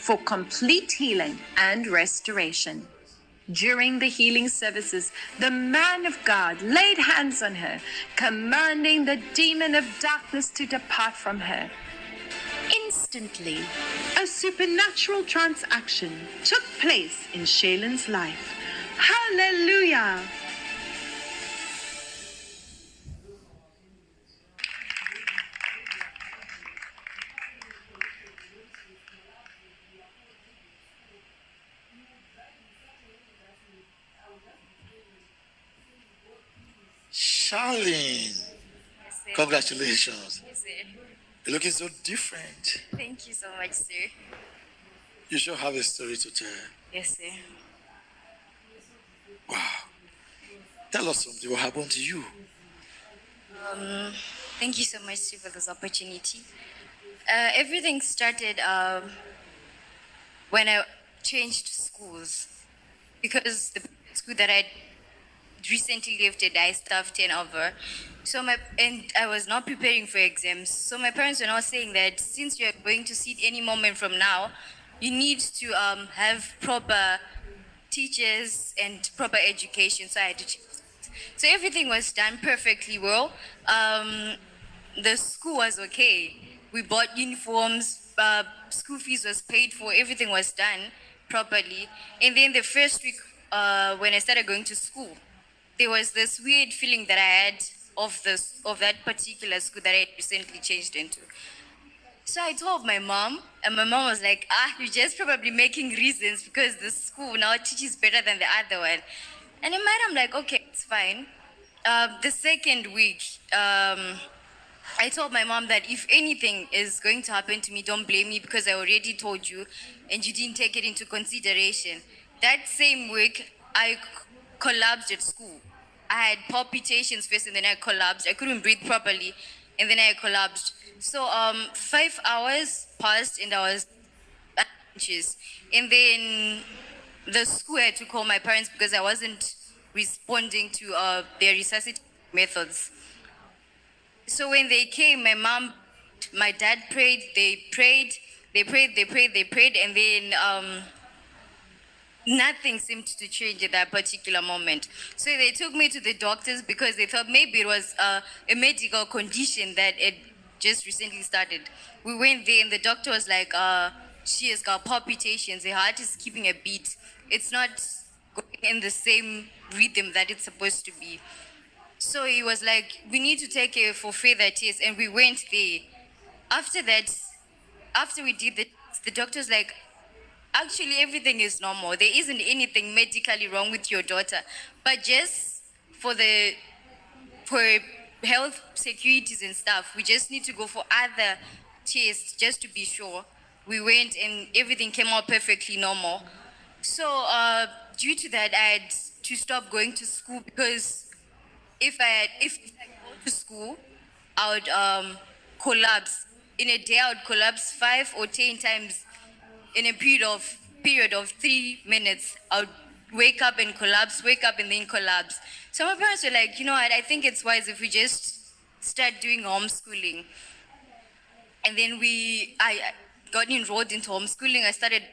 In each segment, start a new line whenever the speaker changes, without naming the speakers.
for complete healing and restoration. During the healing services, the man of God laid hands on her, commanding the demon of darkness to depart from her. Instantly, a supernatural transaction took place in Shalin's life. Hallelujah!
Shalin,
Yes, sir.
congratulations.
Yes, sir.
You're looking so different.
Thank you so much, sir.
You should have a story to tell.
Yes, sir.
Wow. Tell us something. What happened to you?
Thank you so much, sir, for this opportunity. Everything started when I changed schools because the school that I recently left, I staff 10 over. And I was not preparing for exams. So my parents were now saying that since you're going to sit any moment from now, you need to have proper teachers and proper education. So I had to change. So everything was done perfectly well. The school was okay. We bought uniforms, school fees was paid for, everything was done properly. And then the first week, when I started going to school, there was this weird feeling that I had of that particular school that I had recently changed into. So I told my mom, and my mom was like, you're just probably making reasons because the school now teaches better than the other one. And in my mind, I'm like, okay, it's fine. The second week, I told my mom that if anything is going to happen to me, don't blame me because I already told you and you didn't take it into consideration. That same week, I collapsed at school. I had palpitations first and then I collapsed. I couldn't breathe properly and then I collapsed. So 5 hours passed and I was unconscious. And then the school had to call my parents because I wasn't responding to their resuscitation methods. So when they came, my dad prayed, they prayed, and then nothing seemed to change at that particular moment. So they took me to the doctors because they thought maybe it was a medical condition that had just recently started. We went there and the doctor was like, she has got palpitations, her heart is keeping a beat. It's not going in the same rhythm that it's supposed to be. So he was like, we need to take her for further tests, and we went there. After that, after we did the doctor's like, actually everything is normal. There isn't anything medically wrong with your daughter, but just for health securities and stuff, we just need to go for other tests just to be sure. We went and everything came out perfectly normal. So due to that, I had to stop going to school because if I go to school, I would collapse. In a day, I would collapse 5 or 10 times in a period of 3 minutes. I would wake up and collapse, wake up and then collapse. So my parents were like, you know what, I think it's wise if we just start doing homeschooling. And then I got enrolled into homeschooling. I started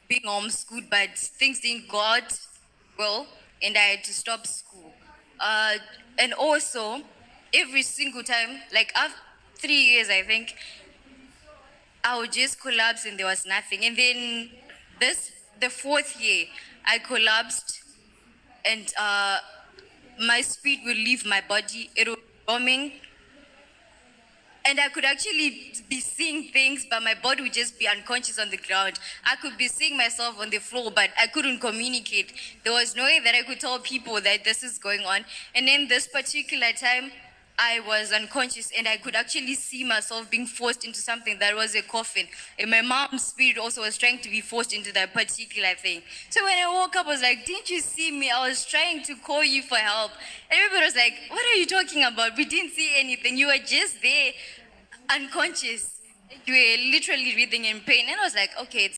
being homeschooled, but things didn't go out well, and I had to stop school. And also, every single time, like after 3 years, I think, I would just collapse and there was nothing. And then the 4th year, I collapsed and my spirit would leave my body. It was bombing. And I could actually be seeing things, but my body would just be unconscious on the ground. I could be seeing myself on the floor, but I couldn't communicate. There was no way that I could tell people that this is going on. And then this particular time, I was unconscious and I could actually see myself being forced into something that was a coffin. And my mom's spirit also was trying to be forced into that particular thing. So when I woke up, I was like, didn't you see me? I was trying to call you for help. And everybody was like, what are you talking about? We didn't see anything. You were just there, unconscious. You were literally breathing in pain. And I was like, okay, it's